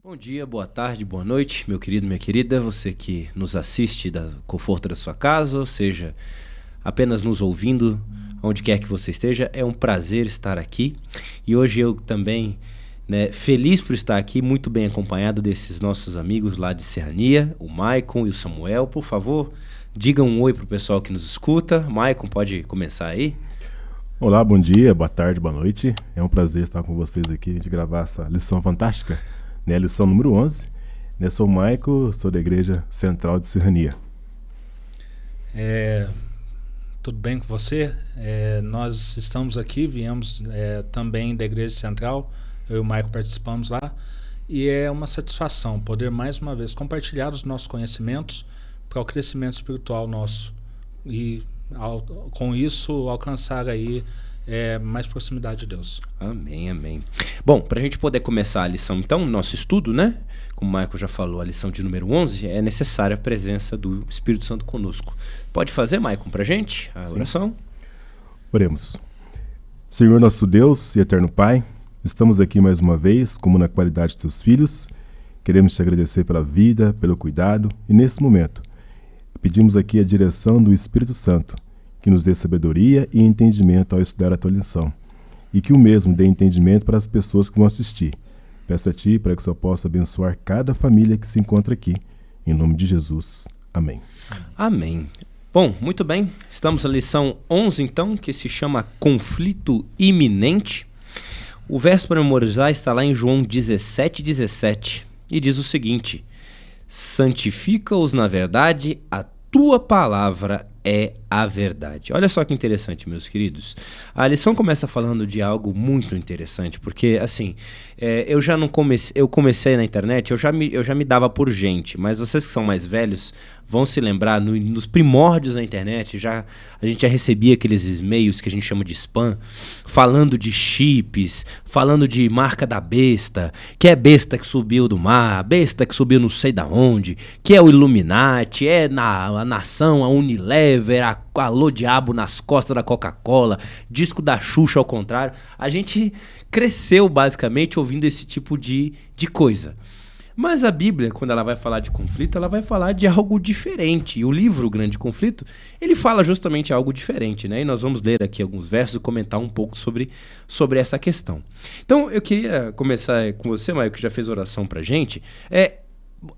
Bom dia, boa tarde, boa noite, meu querido, minha querida, você que nos assiste da conforto da sua casa, ou seja, apenas nos ouvindo, onde quer que você esteja, é um prazer estar aqui. E hoje eu também, feliz por estar aqui, muito bem acompanhado desses nossos amigos lá de Serrania, o Maicon e o Samuel. Por favor, diga um oi pro pessoal que nos escuta. Maicon, pode começar aí? Olá, bom dia, boa tarde, boa noite. É um prazer estar com vocês aqui, de gravar essa lição fantástica, né? Lição número 11. Eu sou o Maico, sou da Igreja Central de Serrania. Tudo bem com você? Nós estamos aqui, viemos também da Igreja Central, eu e o Maico participamos lá, e é uma satisfação poder mais uma vez compartilhar os nossos conhecimentos para o crescimento espiritual nosso e com isso alcançar aí mais proximidade de Deus. Amém, amém. Bom, para a gente poder começar a lição então, nosso estudo, né? Como o Michael já falou, a lição de número 11, é necessária a presença do Espírito Santo conosco. Pode fazer, Michael, para a gente a oração? Oremos. Senhor nosso Deus e eterno Pai, estamos aqui mais uma vez, como na qualidade de teus filhos. Queremos te agradecer pela vida, pelo cuidado e nesse momento pedimos aqui a direção do Espírito Santo, que nos dê sabedoria e entendimento ao estudar a tua lição, e que o mesmo dê entendimento para as pessoas que vão assistir. Peço a ti para que o Senhor possa abençoar cada família que se encontra aqui. Em nome de Jesus. Amém. Amém. Bom, muito bem. Estamos na lição 11, então, que se chama Conflito Iminente. O verso para memorizar está lá em João 17:17 e diz o seguinte: santifica-os na verdade, a tua palavra é a verdade. Olha só que interessante, meus queridos. A lição começa falando de algo muito interessante, porque, assim, eu já não comecei, eu comecei na internet, eu já me dava por gente, mas vocês que são mais velhos vão se lembrar, nos primórdios da internet, a gente já recebia aqueles e-mails que a gente chama de spam, falando de chips, falando de marca da besta, que é besta que subiu do mar, besta que subiu não sei da onde, que é o Illuminati, é a nação, a Unilever, alô diabo nas costas da Coca-Cola, disco da Xuxa ao contrário. A gente cresceu basicamente ouvindo esse tipo de coisa. Mas a Bíblia, quando ela vai falar de conflito, ela vai falar de algo diferente. E o livro O Grande Conflito, ele fala justamente algo diferente, né? E nós vamos ler aqui alguns versos e comentar um pouco sobre essa questão. Então, eu queria começar com você, Maio, que já fez oração pra gente.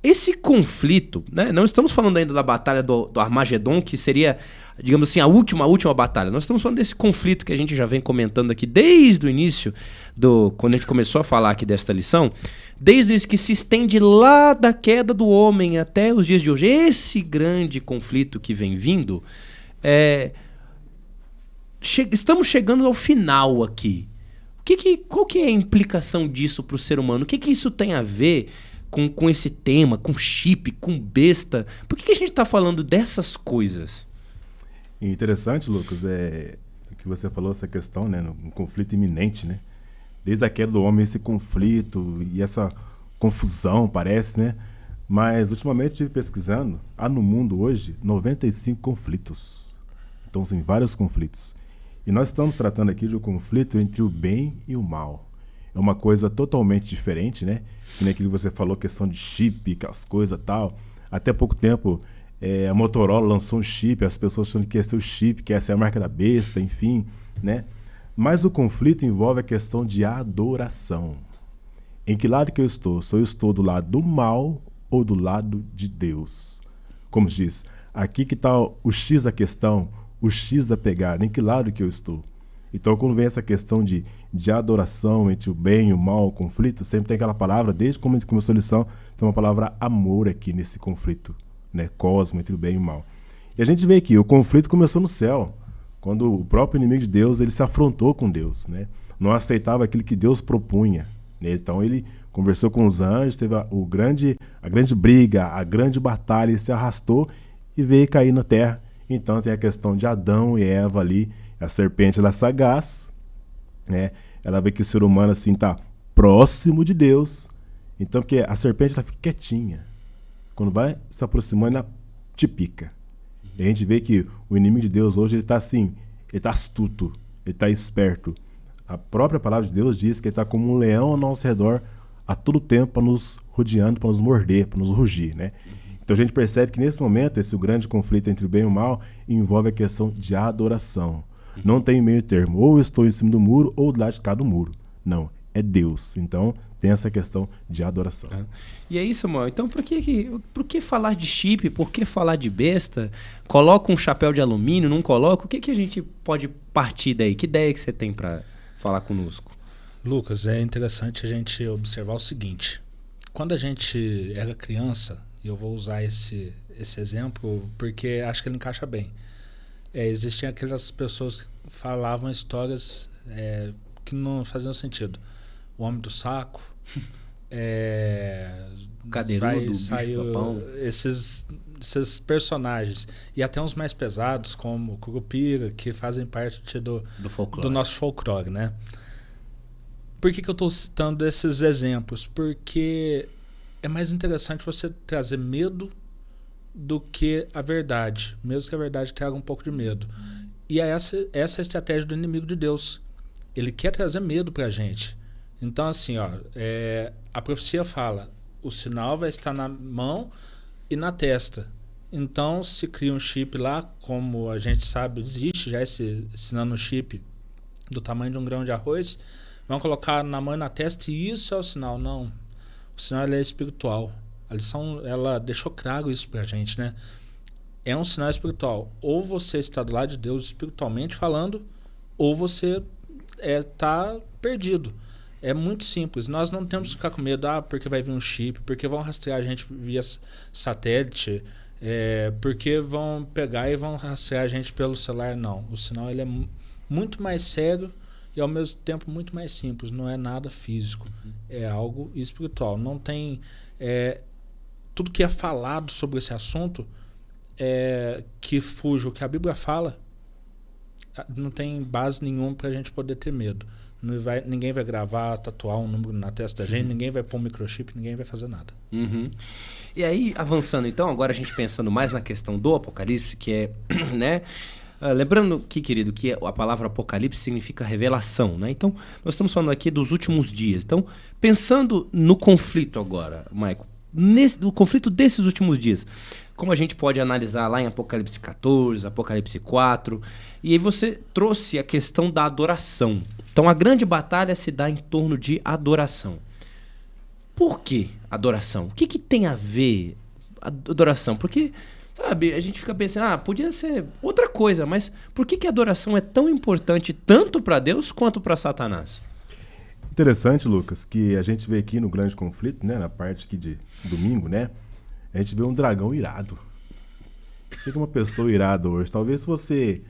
Esse conflito, né? Não estamos falando ainda da batalha do Armagedon, que seria, digamos assim, a última batalha. Nós estamos falando desse conflito que a gente já vem comentando aqui desde o início, quando a gente começou a falar aqui desta lição, desde isso que se estende lá da queda do homem até os dias de hoje. Esse grande conflito que vem vindo, estamos chegando ao final aqui. Qual que é a implicação disso para o ser humano? O que isso tem a ver com esse tema, com chip, com besta? Por que a gente está falando dessas coisas? Interessante, Lucas, o que você falou, essa questão, né, um conflito iminente, né? Desde a queda do homem, esse conflito e essa confusão, parece, né? Mas, ultimamente, eu estive pesquisando, há no mundo hoje 95 conflitos. Então, assim, vários conflitos. E nós estamos tratando aqui de um conflito entre o bem e o mal. É uma coisa totalmente diferente, né? Que nem aquilo que você falou, questão de chip, aquelas coisas e tal. Até pouco tempo, a Motorola lançou um chip, as pessoas achando que ia ser o chip, que ia ser a marca da besta, enfim, né? Mas o conflito envolve a questão de adoração. Em que lado que eu estou? Se eu estou do lado do mal ou do lado de Deus? Como diz, aqui que está o X da questão, o X da pegada, em que lado que eu estou? Então, quando vem essa questão de adoração entre o bem e o mal, o conflito, sempre tem aquela palavra, desde como a gente começou a lição, tem uma palavra amor aqui nesse conflito, né? Cosmo, entre o bem e o mal. E a gente vê aqui, o conflito começou no céu, quando o próprio inimigo de Deus, ele se afrontou com Deus, né? Não aceitava aquilo que Deus propunha, né? Então, ele conversou com os anjos, teve a grande briga, a grande batalha, ele se arrastou e veio cair na terra. Então, tem a questão de Adão e Eva ali. A serpente, ela é sagaz, né? Ela vê que o ser humano assim está próximo de Deus. Então, porque a serpente, ela fica quietinha. Quando vai se aproximando, ela te pica. E a gente vê que o inimigo de Deus hoje, ele está assim, ele está astuto, ele está esperto. A própria palavra de Deus diz que ele está como um leão ao nosso redor, a todo tempo para nos rodeando, para nos morder, para nos rugir, né? Então a gente percebe que nesse momento, esse grande conflito entre o bem e o mal envolve a questão de adoração. Não tem meio termo, ou eu estou em cima do muro ou do lado de cá do muro. Não, é Deus. Então tem essa questão de adoração. E é isso, Samuel. Então por que falar de chip? Por que falar de besta? Coloca um chapéu de alumínio, não coloca? O que a gente pode partir daí? Que ideia que você tem para falar conosco? Lucas, é interessante a gente observar o seguinte. Quando a gente era criança, e eu vou usar esse exemplo porque acho que ele encaixa bem. Existiam aquelas pessoas que falavam histórias que não faziam sentido. O homem do saco, Cadeirudo, saiu esses personagens. E até uns mais pesados, como o Curupira, que fazem parte do nosso folclore, né? Por que eu estou citando esses exemplos? Porque é mais interessante você trazer medo do que a verdade, mesmo que a verdade traga um pouco de medo. E essa é a estratégia do inimigo de Deus. Ele quer trazer medo para a gente. Então, assim, a profecia fala, o sinal vai estar na mão e na testa. Então, se cria um chip lá, como a gente sabe, existe já esse nanochip do tamanho de um grão de arroz, vão colocar na mão e na testa e isso é o sinal. Não. O sinal é espiritual. A lição, ela deixou claro isso pra gente, né? É um sinal espiritual. Ou você está do lado de Deus espiritualmente falando, ou você tá perdido. É muito simples. Nós não temos que ficar com medo, porque vai vir um chip, porque vão rastrear a gente via satélite, porque vão pegar e vão rastrear a gente pelo celular. Não. O sinal ele é muito mais sério e ao mesmo tempo muito mais simples. Não é nada físico. É algo espiritual. Não tem... tudo que é falado sobre esse assunto que fuja o que a Bíblia fala, não tem base nenhuma para a gente poder ter medo. Ninguém vai gravar, tatuar um número na testa da gente, ninguém vai pôr um microchip, ninguém vai fazer nada. E aí, avançando então, agora a gente pensando mais na questão do Apocalipse, que é, né? Lembrando que, querido, que a palavra Apocalipse significa revelação, né? Então, nós estamos falando aqui dos últimos dias. Então, pensando no conflito agora, Maico, no conflito desses últimos dias, como a gente pode analisar lá em Apocalipse 14, Apocalipse 4, e aí você trouxe a questão da adoração. Então, a grande batalha se dá em torno de adoração. Por que adoração? O que tem a ver a adoração? Porque, sabe, a gente fica pensando, podia ser outra coisa, mas por que a adoração é tão importante tanto para Deus quanto para Satanás? Interessante, Lucas, que a gente vê aqui no grande conflito, né, na parte aqui de domingo, né, a gente vê um dragão irado. Fica uma pessoa irada hoje. Talvez se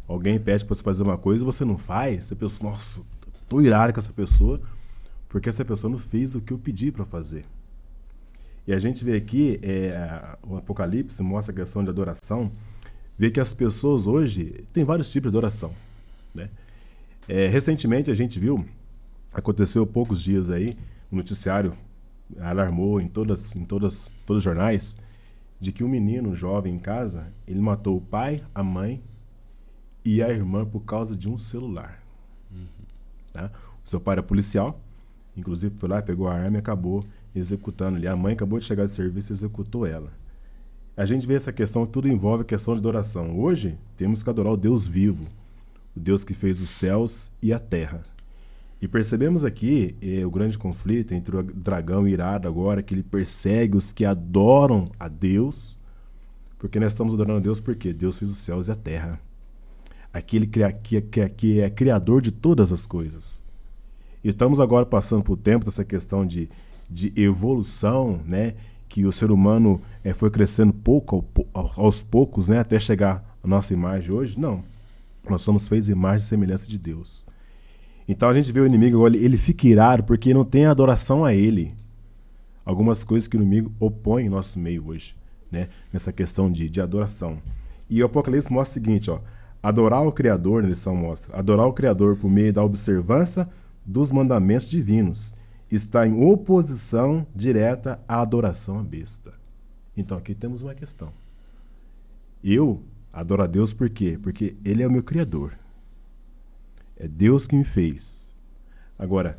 alguém pede para você fazer uma coisa e você não faz, você pensa, nossa, tô irado com essa pessoa, porque essa pessoa não fez o que eu pedi para fazer. E a gente vê aqui, o Apocalipse mostra a questão de adoração, vê que as pessoas hoje têm vários tipos de adoração, né? Recentemente a gente viu, aconteceu há poucos dias aí, o noticiário alarmou em todos os jornais, de que um menino jovem em casa, ele matou o pai, a mãe e a irmã por causa de um celular. Tá? O seu pai era policial, inclusive foi lá, pegou a arma e acabou executando ali. A mãe acabou de chegar de serviço e executou ela. A gente vê essa questão, tudo envolve a questão de adoração. Hoje, temos que adorar o Deus vivo, o Deus que fez os céus e a terra. E percebemos aqui o grande conflito entre o dragão irado agora, que ele persegue os que adoram a Deus, porque nós estamos adorando a Deus porque Deus fez os céus e a terra. Aquele que é criador de todas as coisas. E estamos agora passando por tempo dessa questão de evolução, né? Que o ser humano foi crescendo aos poucos, né? Até chegar à nossa imagem hoje. Não, nós somos feitos imagem e semelhança de Deus. Então a gente vê o inimigo agora, ele fica irado porque não tem adoração a ele. Algumas coisas que o inimigo opõe em nosso meio hoje, né? Nessa questão de adoração. E o Apocalipse mostra o seguinte, adorar o Criador, na lição mostra, adorar o Criador por meio da observância dos mandamentos divinos está em oposição direta à adoração à besta. Então aqui temos uma questão. Eu adoro a Deus por quê? Porque Ele é o meu Criador. É Deus que me fez. Agora,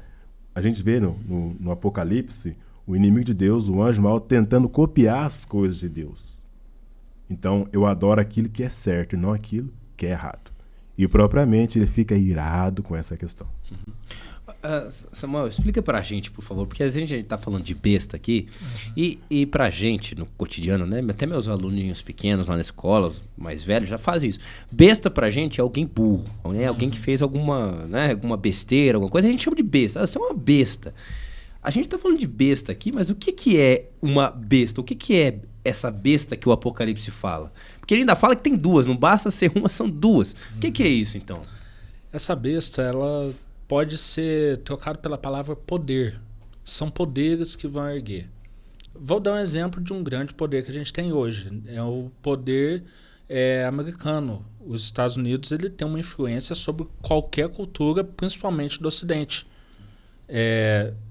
a gente vê no Apocalipse o inimigo de Deus, o anjo mau, tentando copiar as coisas de Deus. Então, eu adoro aquilo que é certo e não aquilo que é errado. E propriamente ele fica irado com essa questão. Samuel, explica pra gente, por favor, porque a gente tá falando de besta aqui, e pra gente, no cotidiano, né, até meus aluninhos pequenos lá na escola, os mais velhos, já fazem isso. Besta pra gente é alguém burro, né, alguém que fez alguma besteira, alguma coisa, a gente chama de besta. Você é uma besta. A gente tá falando de besta aqui, mas o que é uma besta? O que é essa besta que o Apocalipse fala? Porque ele ainda fala que tem duas, não basta ser uma, são duas. O que é isso, então? Essa besta, ela pode ser trocada pela palavra poder. São poderes que vão erguer. Vou dar um exemplo de um grande poder que a gente tem hoje. É o poder americano. Os Estados Unidos, ele tem uma influência sobre qualquer cultura, principalmente do Ocidente.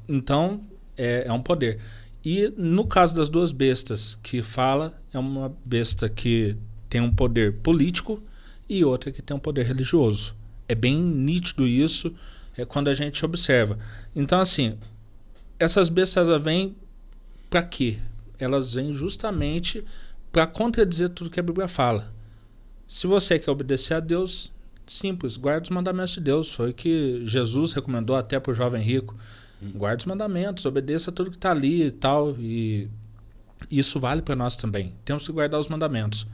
Então, é um poder. E no caso das duas bestas que fala, é uma besta que tem um poder político e outra que tem um poder religioso. É bem nítido isso quando a gente observa. Então, assim, essas bestas vêm para quê? Elas vêm justamente para contradizer tudo que a Bíblia fala. Se você quer obedecer a Deus, simples, guarda os mandamentos de Deus. Foi o que Jesus recomendou até para o jovem rico. Guarde os mandamentos, obedeça tudo que está ali e tal. E isso vale para nós também. Temos que guardar os mandamentos.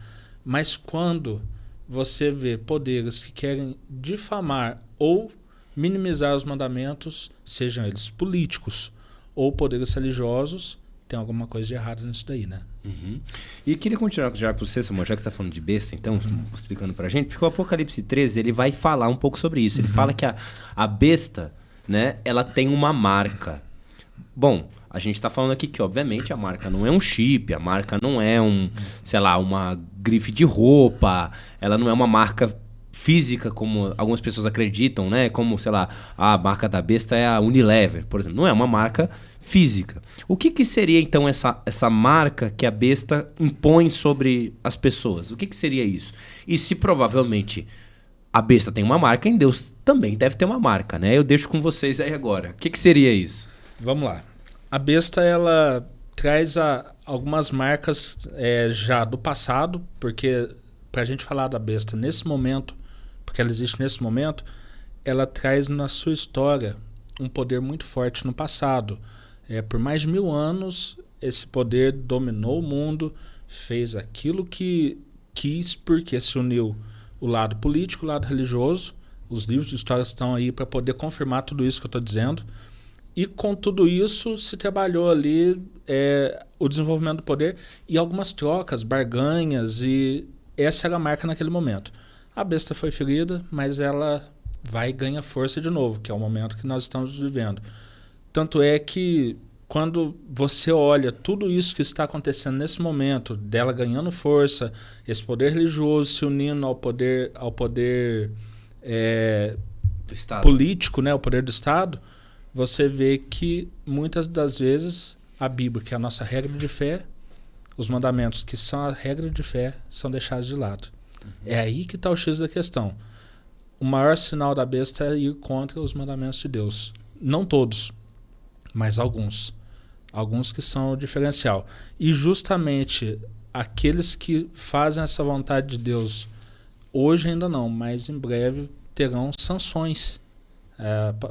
Mas quando você vê poderes que querem difamar ou minimizar os mandamentos, sejam eles políticos ou poderes religiosos, tem alguma coisa de errado nisso daí, né? E queria continuar já com você, Samuel, já que você está falando de besta, então, explicando pra gente, porque o Apocalipse 13, ele vai falar um pouco sobre isso. Ele fala que a besta, né, ela tem uma marca. Bom, a gente está falando aqui que, obviamente, a marca não é um chip, a marca não é uma grife de roupa, ela não é uma marca física, como algumas pessoas acreditam, né? Como, sei lá, a marca da besta é a Unilever, por exemplo. Não é uma marca física. O que seria, então, essa marca que a besta impõe sobre as pessoas? O que seria isso? E se provavelmente a besta tem uma marca, em Deus também deve ter uma marca, né? Eu deixo com vocês aí agora. O que seria isso? Vamos lá. A besta, ela traz algumas marcas já do passado, porque para a gente falar da besta nesse momento, porque ela existe nesse momento, ela traz na sua história um poder muito forte no passado. Por mais de 1000 anos, esse poder dominou o mundo, fez aquilo que quis, porque se uniu o lado político, o lado religioso. Os livros de história estão aí para poder confirmar tudo isso que eu estou dizendo. E com tudo isso se trabalhou ali o desenvolvimento do poder e algumas trocas, barganhas, e essa era a marca naquele momento. A besta foi ferida, mas ela vai ganhar força de novo, que é o momento que nós estamos vivendo. Tanto é que quando você olha tudo isso que está acontecendo nesse momento, dela ganhando força, esse poder religioso se unindo ao poder do Estado, político, né, o poder do Estado, você vê que muitas das vezes a Bíblia, que é a nossa regra de fé, os mandamentos, que são a regra de fé, são deixados de lado. É aí que está o X da questão. O maior sinal da besta é ir contra os mandamentos de Deus. Não todos, mas alguns. Alguns que são o diferencial. E justamente aqueles que fazem essa vontade de Deus, hoje ainda não, mas em breve terão sanções.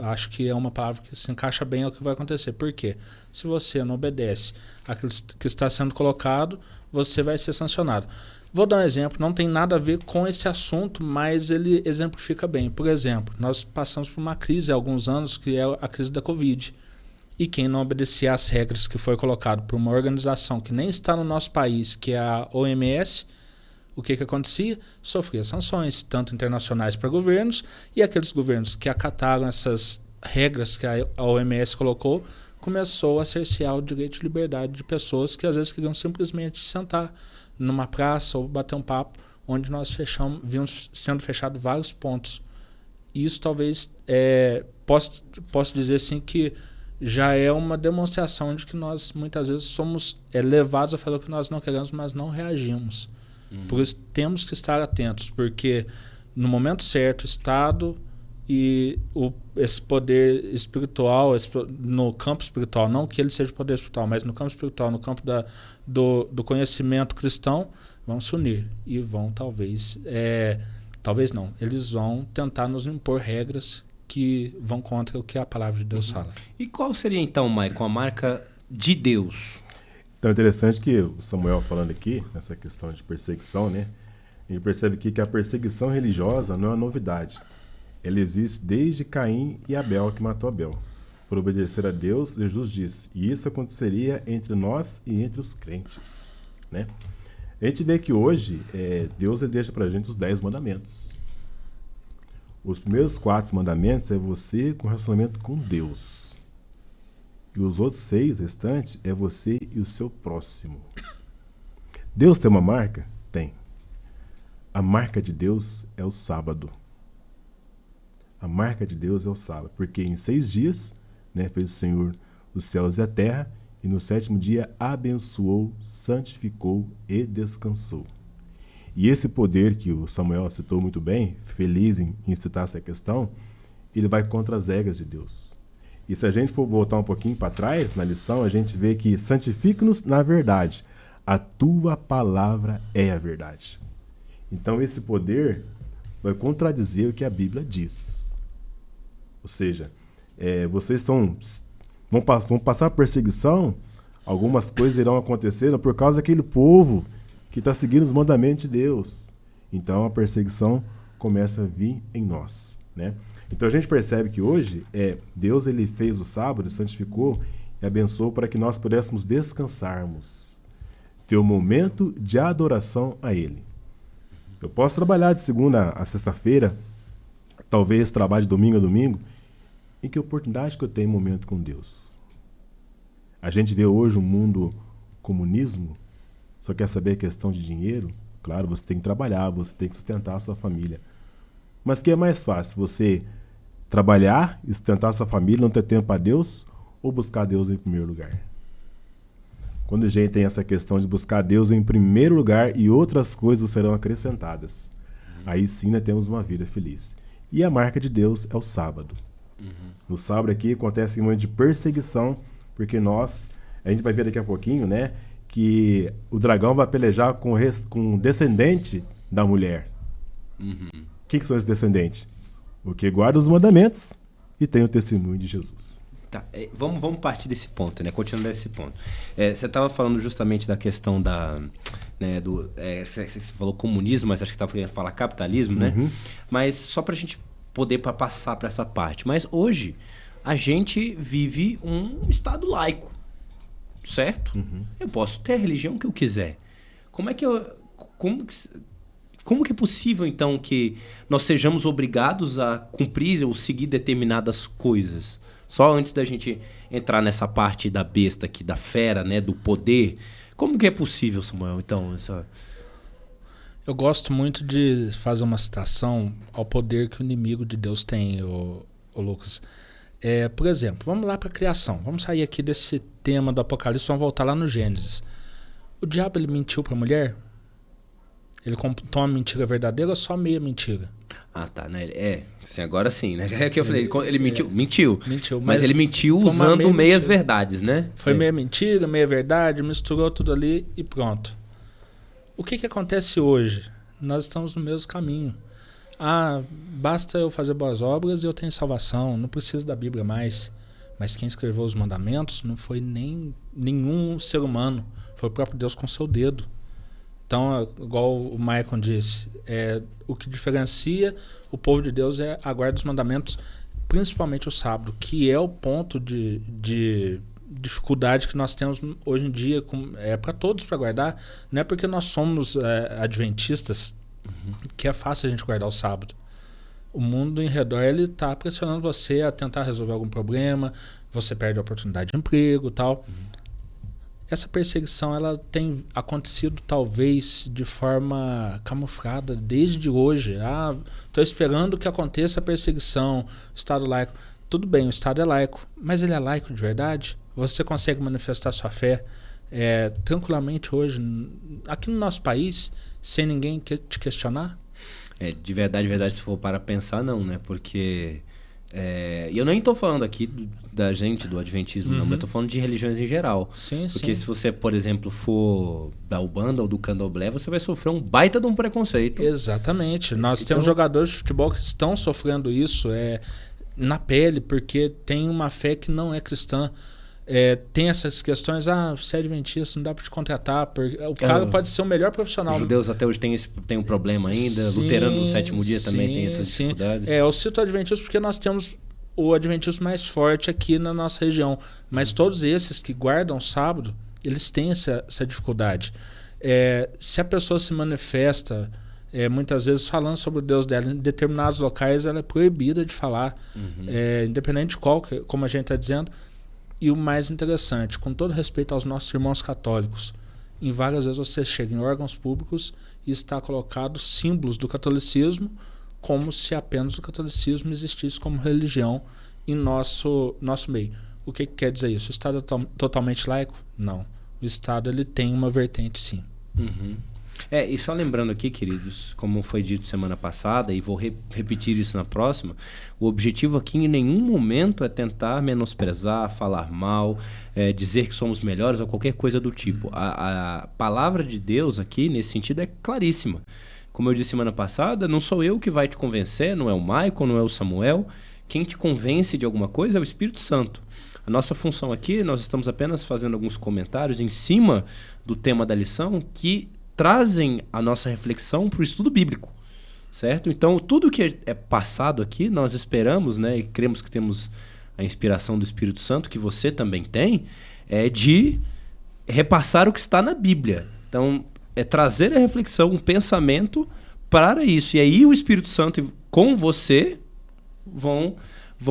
Acho que é uma palavra que se encaixa bem ao que vai acontecer. Por quê? Se você não obedece àquilo que está sendo colocado, você vai ser sancionado. Vou dar um exemplo, não tem nada a ver com esse assunto, mas ele exemplifica bem. Por exemplo, nós passamos por uma crise há alguns anos, que é a crise da Covid. E quem não obedecia às regras que foi colocado por uma organização que nem está no nosso país, que é a OMS, o que acontecia? Sofria sanções, tanto internacionais para governos, e aqueles governos que acataram essas regras que a OMS colocou, começou a cercear o direito de liberdade de pessoas que às vezes queriam simplesmente sentar numa praça ou bater um papo, onde nós vimos sendo fechados vários pontos. Isso talvez, posso dizer assim, que já é uma demonstração de que nós muitas vezes somos levados a fazer o que nós não queremos, mas não reagimos. Por isso temos que estar atentos, porque no momento certo, Estado e esse poder espiritual, no campo espiritual, não que ele seja poder espiritual, mas no campo espiritual, no campo do conhecimento cristão, vão se unir e vão talvez não, eles vão tentar nos impor regras que vão contra o que a palavra de Deus fala. E qual seria então, Maicon, a marca de Deus? Então é interessante que o Samuel falando aqui, nessa questão de perseguição, né? A gente percebe aqui que a perseguição religiosa não é uma novidade. Ela existe desde Caim e Abel, que matou Abel. Por obedecer a Deus, Jesus disse, e isso aconteceria entre nós e entre os crentes, né? A gente vê que hoje, Deus deixa pra gente os 10 mandamentos. Os primeiros 4 mandamentos é você com relacionamento com Deus. E os outros 6 restantes é você e o seu próximo. Deus tem uma marca? Tem. A marca de Deus é o sábado. A marca de Deus é o sábado. Porque em 6 dias, né, fez o Senhor os céus e a terra, e no 7º dia abençoou, santificou e descansou. E esse poder que o Samuel citou muito bem, feliz em citar essa questão, ele vai contra as regras de Deus. E se a gente for voltar um pouquinho para trás na lição, a gente vê que santifica-nos na verdade. A tua palavra é a verdade. Então esse poder vai contradizer o que a Bíblia diz. Ou seja, vocês vão passar perseguição, algumas coisas irão acontecer por causa daquele povo que está seguindo os mandamentos de Deus. Então a perseguição começa a vir em nós, né? Então a gente percebe que hoje Deus ele fez o sábado, santificou e abençoou para que nós pudéssemos descansarmos, ter um momento de adoração a Ele. Eu posso trabalhar de segunda a sexta-feira, talvez trabalhe de domingo a domingo. Em que oportunidade que eu tenho momento com Deus? A gente vê hoje um mundo comunismo, só quer saber a questão de dinheiro? Claro, você tem que trabalhar, você tem que sustentar a sua família. Mas que é mais fácil, você trabalhar e sustentar a sua família, não ter tempo para Deus, ou buscar Deus em primeiro lugar? Quando a gente tem essa questão de buscar Deus em primeiro lugar e outras coisas serão acrescentadas, aí sim nós temos uma vida feliz. E a marca de Deus é o sábado. No sábado aqui acontece um momento de perseguição, porque a gente vai ver daqui a pouquinho, né, que o dragão vai pelejar com o descendente da mulher. Quem que são esses descendentes? O que guarda os mandamentos e tem o testemunho de Jesus. Tá, vamos partir desse ponto, né? Continuando desse ponto. Você estava falando justamente da questão você falou comunismo, mas acho que estava querendo falar capitalismo, né? Mas só para a gente poder passar para essa parte. Mas hoje a gente vive um estado laico, certo? Eu posso ter a religião que eu quiser. Como que é possível, então, que nós sejamos obrigados a cumprir ou seguir determinadas coisas? Só antes da gente entrar nessa parte da besta aqui, da fera, né, do poder, como que é possível, Samuel, então, Eu gosto muito de fazer uma citação ao poder que o inimigo de Deus tem, o Lucas. Por exemplo, vamos lá para a criação. Vamos sair aqui desse tema do Apocalipse, vamos voltar lá no Gênesis. O diabo, ele mentiu para a mulher? Ele contou uma mentira verdadeira ou só meia mentira? Ah, tá, né? Sim, agora sim, né? É que eu falei, ele mentiu. Mentiu, mas ele mentiu usando meias verdades, né? Foi meia mentira, meia verdade, misturou tudo ali e pronto. O que acontece hoje? Nós estamos no mesmo caminho. Basta eu fazer boas obras e eu tenho salvação, não preciso da Bíblia mais. Mas quem escreveu os mandamentos não foi nenhum ser humano, foi o próprio Deus com seu dedo. Então, igual o Maicon disse, o que diferencia o povo de Deus é a guarda dos mandamentos, principalmente o sábado, que é o ponto de dificuldade que nós temos hoje em dia, para todos para guardar. Não é porque nós somos adventistas que é fácil a gente guardar o sábado. O mundo em redor está pressionando você a tentar resolver algum problema, você perde a oportunidade de emprego e tal. Essa perseguição ela tem acontecido talvez de forma camuflada desde hoje. Estou esperando que aconteça a perseguição, Estado laico. Tudo bem, o Estado é laico, mas ele é laico de verdade? Você consegue manifestar sua fé tranquilamente hoje, aqui no nosso país, sem ninguém te questionar? De verdade, se for para pensar, não, né? Porque E eu nem estou falando aqui da gente, do adventismo, não, mas eu estou falando de religiões em geral. Sim, Porque se você, por exemplo, for da Ubanda ou do Candomblé, você vai sofrer um baita de um preconceito. Exatamente. Nós temos jogadores de futebol que estão sofrendo isso na pele, porque tem uma fé que não é cristã. Tem essas questões, você é adventista, não dá para te contratar. O cara pode ser o melhor profissional. Os judeus até hoje tem um problema ainda, sim, luterano do sétimo dia também tem essas dificuldades. Eu cito o adventismo porque nós temos o adventismo mais forte aqui na nossa região, mas todos esses que guardam o sábado, eles têm essa dificuldade. Se a pessoa se manifesta, muitas vezes falando sobre o Deus dela, em determinados locais ela é proibida de falar, independente de qual, como a gente está dizendo. E o mais interessante, com todo respeito aos nossos irmãos católicos, em várias vezes você chega em órgãos públicos e está colocado símbolos do catolicismo, como se apenas o catolicismo existisse como religião em nosso meio. O que quer dizer isso? O Estado é totalmente laico? Não. O Estado ele tem uma vertente, sim. E só lembrando aqui, queridos, como foi dito semana passada, e vou repetir isso na próxima, o objetivo aqui em nenhum momento é tentar menosprezar, falar mal, dizer que somos melhores ou qualquer coisa do tipo. A palavra de Deus aqui, nesse sentido, é claríssima. Como eu disse semana passada, não sou eu que vai te convencer, não é o Michael, não é o Samuel. Quem te convence de alguma coisa é o Espírito Santo. A nossa função aqui, nós estamos apenas fazendo alguns comentários em cima do tema da lição que trazem a nossa reflexão para o estudo bíblico, certo? Então, tudo que é passado aqui, nós esperamos, e cremos que temos a inspiração do Espírito Santo, que você também tem, de repassar o que está na Bíblia. Então, é trazer a reflexão, um pensamento para isso. E aí o Espírito Santo com você vão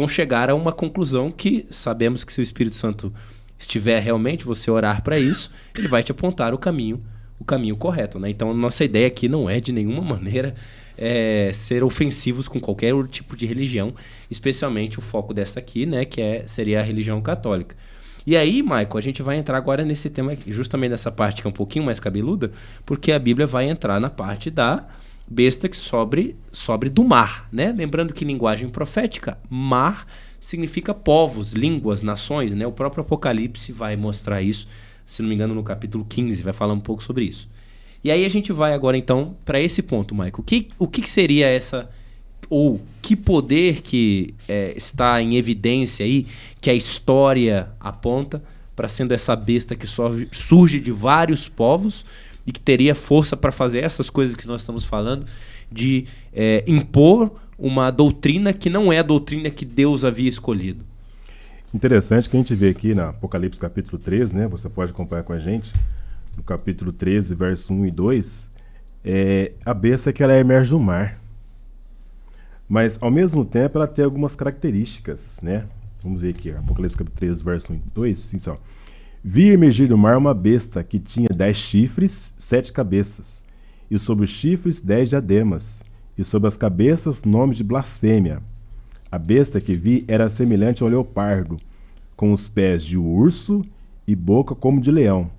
chegar a uma conclusão que sabemos que se o Espírito Santo estiver realmente, você orar para isso, ele vai te apontar o caminho correto, Então, nossa ideia aqui não é de nenhuma maneira ser ofensivos com qualquer tipo de religião, especialmente o foco dessa aqui, que seria a religião católica. E aí, Michael, a gente vai entrar agora nesse tema, justamente nessa parte que é um pouquinho mais cabeluda, porque a Bíblia vai entrar na parte da besta que sobre do mar, Lembrando que em linguagem profética, mar significa povos, línguas, nações, O próprio Apocalipse vai mostrar isso, se não me engano, no capítulo 15, vai falar um pouco sobre isso. E aí a gente vai agora, então, para esse ponto, Michael. O que seria essa, ou que poder que está em evidência aí, que a história aponta para sendo essa besta que surge de vários povos e que teria força para fazer essas coisas que nós estamos falando, de impor uma doutrina que não é a doutrina que Deus havia escolhido? Interessante que a gente vê aqui na Apocalipse capítulo 13, Você pode acompanhar com a gente. No capítulo 13, verso 1 e 2, a besta que ela emerge do mar. Mas, ao mesmo tempo, ela tem algumas características, Vamos ver aqui, Apocalipse capítulo 13, verso 1 e 2, assim só. Vi emergir do mar uma besta que tinha 10 chifres, 7 cabeças, e sobre os chifres 10 diademas, e sobre as cabeças nome de blasfêmia. A besta que vi era semelhante ao leopardo, com os pés de urso e boca como de leão.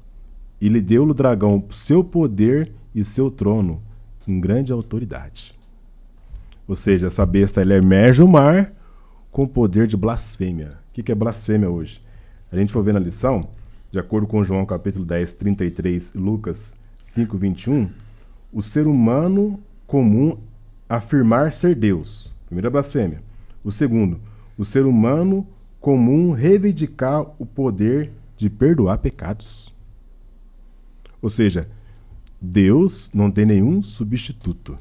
E lhe deu o dragão seu poder e seu trono, com grande autoridade. Ou seja, essa besta ela emerge no mar com poder de blasfêmia. O que é blasfêmia hoje? A gente for ver na lição, de acordo com João capítulo 10, 33 e Lucas 5, 21, o ser humano comum afirmar ser Deus. Primeira blasfêmia. O segundo, o ser humano comum reivindicar o poder de perdoar pecados. Ou seja, Deus não tem nenhum substituto.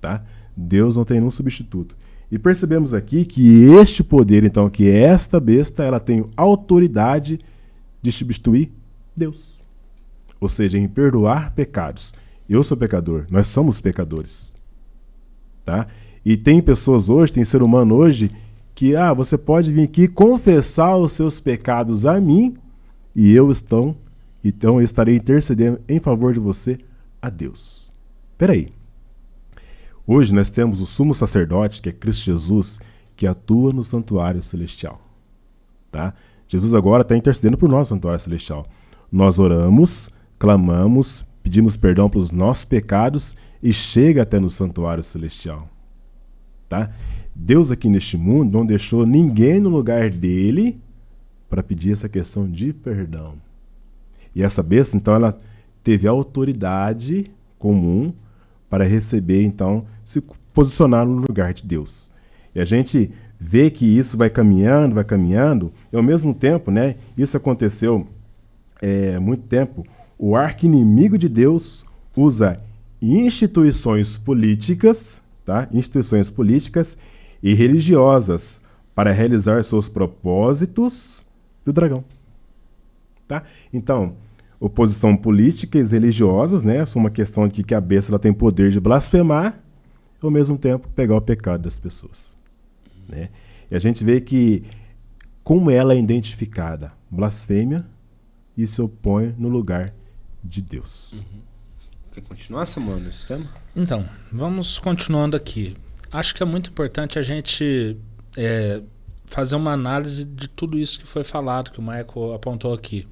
Tá? Deus não tem nenhum substituto. E percebemos aqui que este poder, então, que esta besta, ela tem autoridade de substituir Deus. Ou seja, em perdoar pecados. Eu sou pecador, nós somos pecadores. Tá? E tem pessoas hoje, tem ser humano hoje, que você pode vir aqui confessar os seus pecados a mim e então eu estarei intercedendo em favor de você a Deus. Peraí. Hoje nós temos o sumo sacerdote, que é Cristo Jesus, que atua no santuário celestial. Tá? Jesus agora está intercedendo por nós no santuário celestial. Nós oramos, clamamos, pedimos perdão pelos nossos pecados e chega até no santuário celestial. Tá? Deus aqui neste mundo não deixou ninguém no lugar dele para pedir essa questão de perdão. E essa besta, então, ela teve autoridade comum para receber, então, se posicionar no lugar de Deus. E a gente vê que isso vai caminhando, e ao mesmo tempo, né, isso aconteceu há muito tempo, o arqui-inimigo de Deus usa instituições políticas, tá? Instituições políticas e religiosas para realizar seus propósitos do dragão. Tá? Então, oposição política e religiosas, né, são uma questão de que a besta ela tem poder de blasfemar e, ao mesmo tempo, pegar o pecado das pessoas. Né? E a gente vê que, como ela é identificada, blasfêmia, e se opõe no lugar de Deus. Quer continuar, Samuel, nesse tema? Então, vamos continuando aqui. Acho que é muito importante a gente fazer uma análise de tudo isso que foi falado, que o Michael apontou aqui,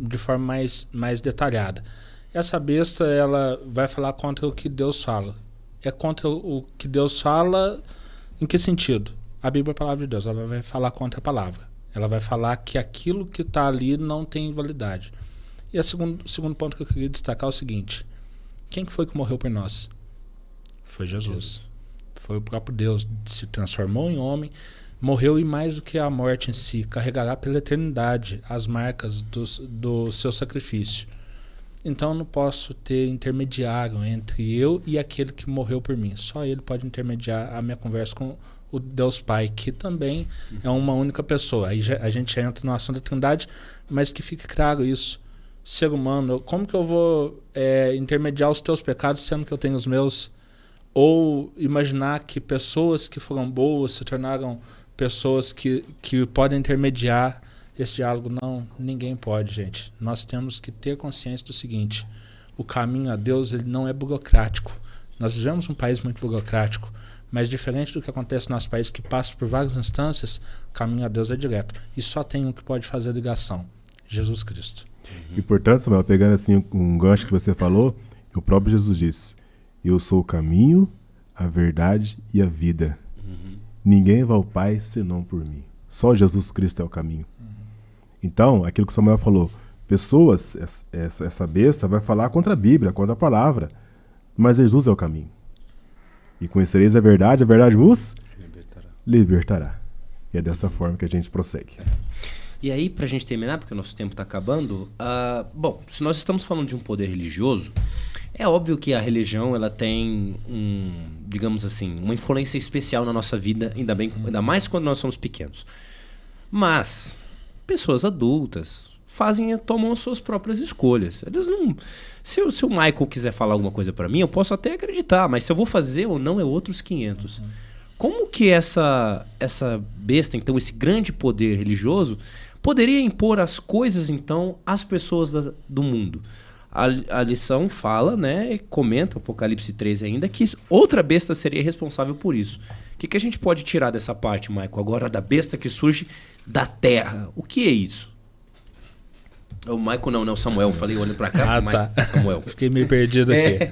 de forma mais detalhada. Essa besta, ela vai falar contra o que Deus fala. É contra o que Deus fala em que sentido? A Bíblia é a palavra de Deus, ela vai falar contra a palavra. Ela vai falar que aquilo que está ali não tem validade. E o segundo ponto que eu queria destacar é o seguinte: quem que foi que morreu por nós? Foi Jesus. Foi o próprio Deus, se transformou em homem, morreu, e mais do que a morte em si, carregará pela eternidade as marcas do seu sacrifício. Então eu não posso ter intermediário entre eu e aquele que morreu por mim. Só ele pode intermediar a minha conversa com o Deus Pai, que também é uma única pessoa. Aí a gente entra no assunto da Trindade, mas que fique claro isso. Ser humano, como que eu vou intermediar os teus pecados sendo que eu tenho os meus? Ou imaginar que pessoas que foram boas se tornaram pessoas que podem intermediar esse diálogo? Não, ninguém pode, gente. Nós temos que ter consciência do seguinte: o caminho a Deus, ele não é burocrático. Nós vivemos um país muito burocrático, mas diferente do que acontece no nosso país, que passa por várias instâncias, o caminho a Deus é direto. E só tem um que pode fazer a ligação: Jesus Cristo. E portanto, Samuel, pegando assim um gancho que você falou, o próprio Jesus disse: eu sou o caminho, a verdade e a vida. Ninguém vai ao Pai senão por mim. Só Jesus Cristo é o caminho. Então, aquilo que o Samuel falou, pessoas, essa besta vai falar contra a Bíblia, contra a palavra, mas Jesus é o caminho. E conhecereis a verdade vos libertará. E é dessa forma que a gente prossegue. E aí, pra gente terminar, porque o nosso tempo tá acabando, bom, se nós estamos falando de um poder religioso, é óbvio que a religião ela tem digamos assim, uma influência especial na nossa vida, ainda mais quando nós somos pequenos. Mas pessoas adultas tomam as suas próprias escolhas. Eles não, se o Michael quiser falar alguma coisa pra mim, eu posso até acreditar, mas se eu vou fazer ou não é outros 500. Como que essa besta, então, esse grande poder religioso, poderia impor as coisas, então, às pessoas do mundo? A lição fala, né, comenta, Apocalipse 13 ainda, que outra besta seria responsável por isso. O que a gente pode tirar dessa parte, Michael, agora da besta que surge da terra? O que é isso? O Michael não, o Samuel. Falei olhando pra cá. Tá. Samuel. Fiquei meio perdido aqui.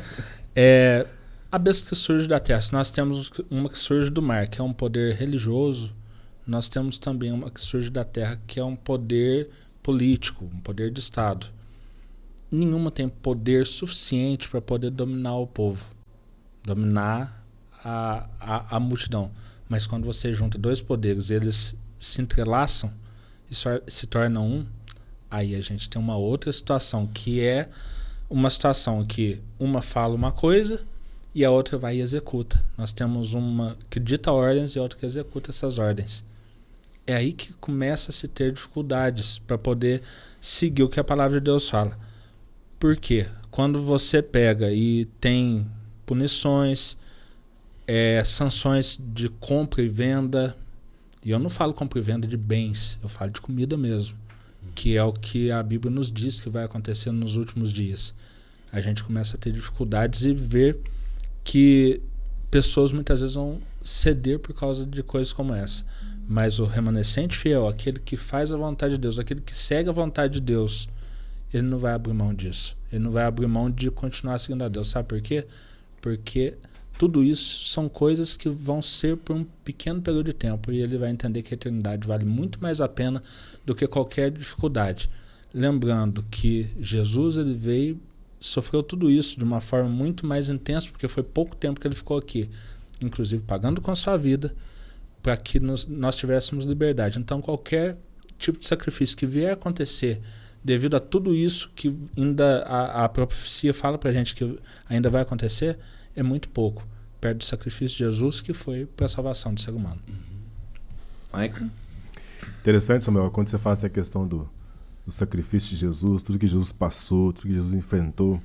A besta que surge da terra. Se nós temos uma que surge do mar, que é um poder religioso, nós temos também uma que surge da terra, que é um poder político, um poder de Estado. Nenhuma tem poder suficiente para poder dominar o povo, dominar a multidão. Mas quando você junta dois poderes, eles se entrelaçam e se tornam um, aí a gente tem uma outra situação, que é uma situação que uma fala uma coisa e a outra vai e executa. Nós temos uma que dita ordens e a outra que executa essas ordens. É aí que começa a se ter dificuldades para poder seguir o que a palavra de Deus fala. Por quê? Quando você pega e tem punições, sanções de compra e venda, e eu não falo compra e venda de bens, eu falo de comida mesmo, que é o que a Bíblia nos diz que vai acontecer nos últimos dias. A gente começa a ter dificuldades e ver que pessoas muitas vezes vão ceder por causa de coisas como essa. Mas o remanescente fiel, aquele que faz a vontade de Deus, aquele que segue a vontade de Deus, ele não vai abrir mão disso. Ele não vai abrir mão de continuar seguindo a Deus. Sabe por quê? Porque tudo isso são coisas que vão ser por um pequeno período de tempo, e ele vai entender que a eternidade vale muito mais a pena do que qualquer dificuldade. Lembrando que Jesus, ele veio, sofreu tudo isso de uma forma muito mais intensa, porque foi pouco tempo que ele ficou aqui, inclusive pagando com a sua vida, para que nós tivéssemos liberdade. Então, qualquer tipo de sacrifício que vier a acontecer devido a tudo isso que ainda a profecia fala para a gente que ainda vai acontecer, é muito pouco, perto do sacrifício de Jesus, que foi para a salvação do ser humano. Michael? Interessante, Samuel, quando você faz essa questão do sacrifício de Jesus, tudo que Jesus passou, tudo que Jesus enfrentou,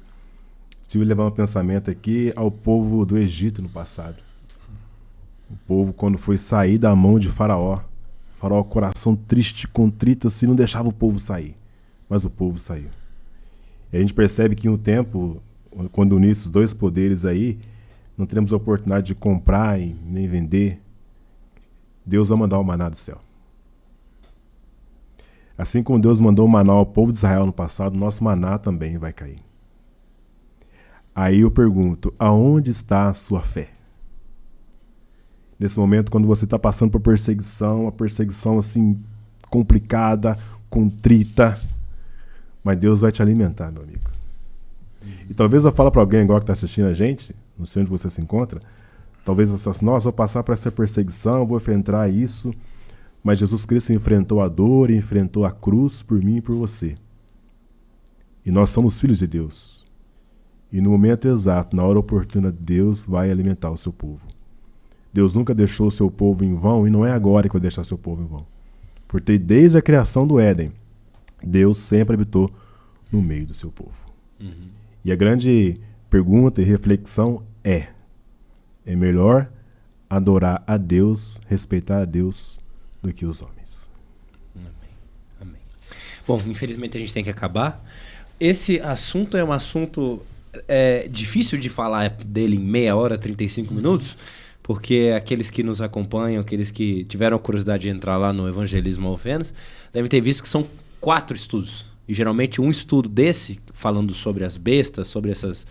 tive que levar um pensamento aqui ao povo do Egito no passado. O povo, quando foi sair da mão de Faraó, coração triste, contrito, assim, não deixava o povo sair. Mas o povo saiu. E a gente percebe que em um tempo, quando unir esses dois poderes aí, não teremos a oportunidade de comprar e nem vender. Deus vai mandar o maná do céu. Assim como Deus mandou o maná ao povo de Israel no passado, nosso maná também vai cair. Aí eu pergunto, aonde está a sua fé? Nesse momento, quando você está passando por perseguição, uma perseguição assim complicada, contrita, mas Deus vai te alimentar, meu amigo. E talvez eu fale para alguém agora que está assistindo a gente, não sei onde você se encontra, talvez você fale assim, nossa, vou passar por essa perseguição, vou enfrentar isso, mas Jesus Cristo enfrentou a dor, enfrentou a cruz por mim e por você. E nós somos filhos de Deus. E no momento exato, na hora oportuna, Deus vai alimentar o seu povo. Deus nunca deixou o seu povo em vão e não é agora que vai deixar o seu povo em vão. Porque desde a criação do Éden, Deus sempre habitou no meio do seu povo. E a grande pergunta e reflexão é melhor adorar a Deus, respeitar a Deus, do que os homens. Amém. Bom, infelizmente a gente tem que acabar. Esse assunto é um assunto difícil de falar dele em meia hora, 35 minutos, porque aqueles que nos acompanham, aqueles que tiveram a curiosidade de entrar lá no Evangelismo Alfenas, devem ter visto que são 4 estudos. E geralmente um estudo desse, falando sobre as bestas, sobre essas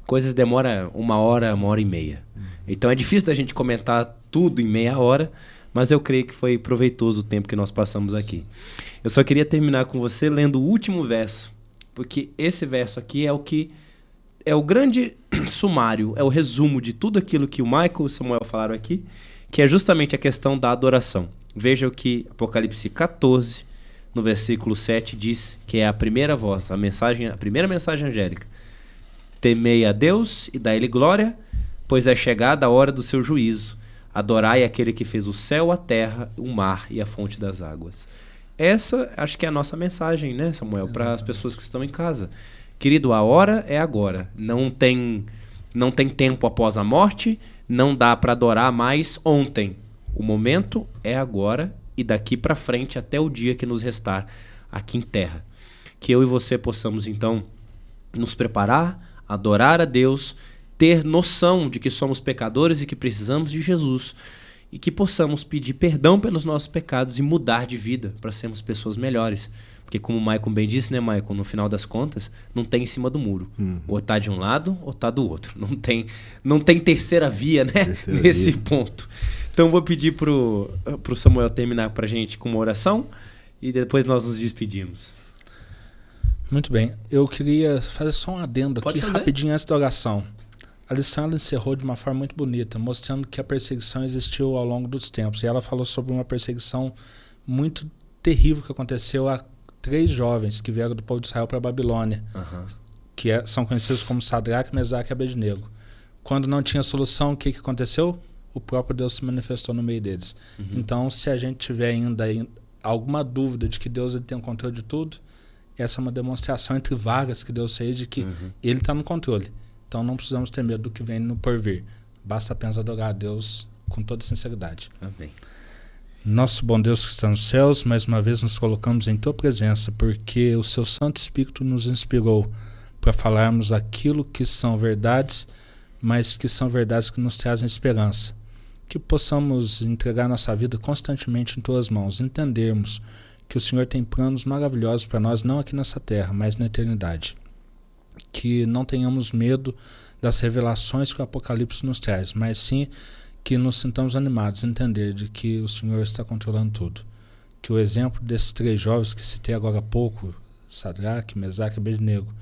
coisas, demora 1 hora, 1h30. Então é difícil da gente comentar tudo em meia hora, mas eu creio que foi proveitoso o tempo que nós passamos aqui. Eu só queria terminar com você lendo o último verso, porque esse verso aqui é o que é o grande sumário, é o resumo de tudo aquilo que o Michael e o Samuel falaram aqui, que é justamente a questão da adoração. Veja o que Apocalipse 14, no versículo 7, diz que é a primeira voz, a primeira mensagem angélica. Temei a Deus e dai-lhe glória, pois é chegada a hora do seu juízo. Adorai aquele que fez o céu, a terra, o mar e a fonte das águas. Essa acho que é a nossa mensagem, né, Samuel, para as pessoas que estão em casa. Querido, a hora é agora. Não tem tempo após a morte, não dá para adorar mais ontem. O momento é agora e daqui para frente até o dia que nos restar aqui em terra. Que eu e você possamos então nos preparar, adorar a Deus, ter noção de que somos pecadores e que precisamos de Jesus, e que possamos pedir perdão pelos nossos pecados e mudar de vida para sermos pessoas melhores. Porque como o Michael bem disse, né, Michael, no final das contas, não tem em cima do muro. Ou tá de um lado ou tá do outro. Não tem terceira via, né, nesse ponto. Então vou pedir pro Samuel terminar pra gente com uma oração e depois nós nos despedimos. Muito bem. Eu queria fazer só um adendo aqui rapidinho antes da oração. A lição ela encerrou de uma forma muito bonita, mostrando que a perseguição existiu ao longo dos tempos. E ela falou sobre uma perseguição muito terrível que aconteceu a 3 jovens que vieram do povo de Israel para a Babilônia, que são conhecidos como Sadraque, Mesaque e Abednego. Quando não tinha solução, o que aconteceu? O próprio Deus se manifestou no meio deles. Então, se a gente tiver ainda alguma dúvida de que Deus ele tem o controle de tudo, essa é uma demonstração entre vagas que Deus fez de que Ele está no controle. Então não precisamos ter medo do que vem no porvir. Basta apenas adorar a Deus com toda sinceridade. Amém. Nosso bom Deus que está nos céus, mais uma vez nos colocamos em Tua presença, porque o Seu Santo Espírito nos inspirou para falarmos aquilo que são verdades, mas que são verdades que nos trazem esperança. Que possamos entregar nossa vida constantemente em Tuas mãos, entendermos que o Senhor tem planos maravilhosos para nós, não aqui nessa terra, mas na eternidade. Que não tenhamos medo das revelações que o Apocalipse nos traz, mas sim que nos sintamos animados, entender de que o Senhor está controlando tudo. Que o exemplo desses 3 jovens que citei agora há pouco, Sadraque, Mesaque e Abednego,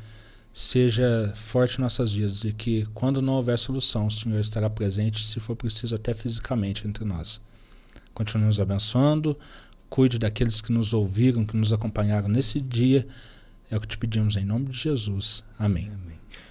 seja forte em nossas vidas, e que quando não houver solução, o Senhor estará presente, se for preciso até fisicamente entre nós. Continue nos abençoando, cuide daqueles que nos ouviram, que nos acompanharam nesse dia, é o que te pedimos em nome de Jesus. Amém.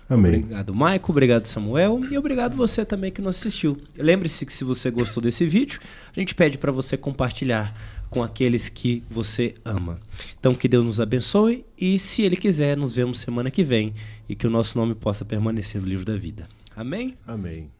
Amém. Obrigado, Maico. Obrigado, Samuel. E obrigado você também que nos assistiu. Lembre-se que se você gostou desse vídeo, a gente pede para você compartilhar com aqueles que você ama. Então, que Deus nos abençoe e, se Ele quiser, nos vemos semana que vem e que o nosso nome possa permanecer no livro da vida. Amém? Amém.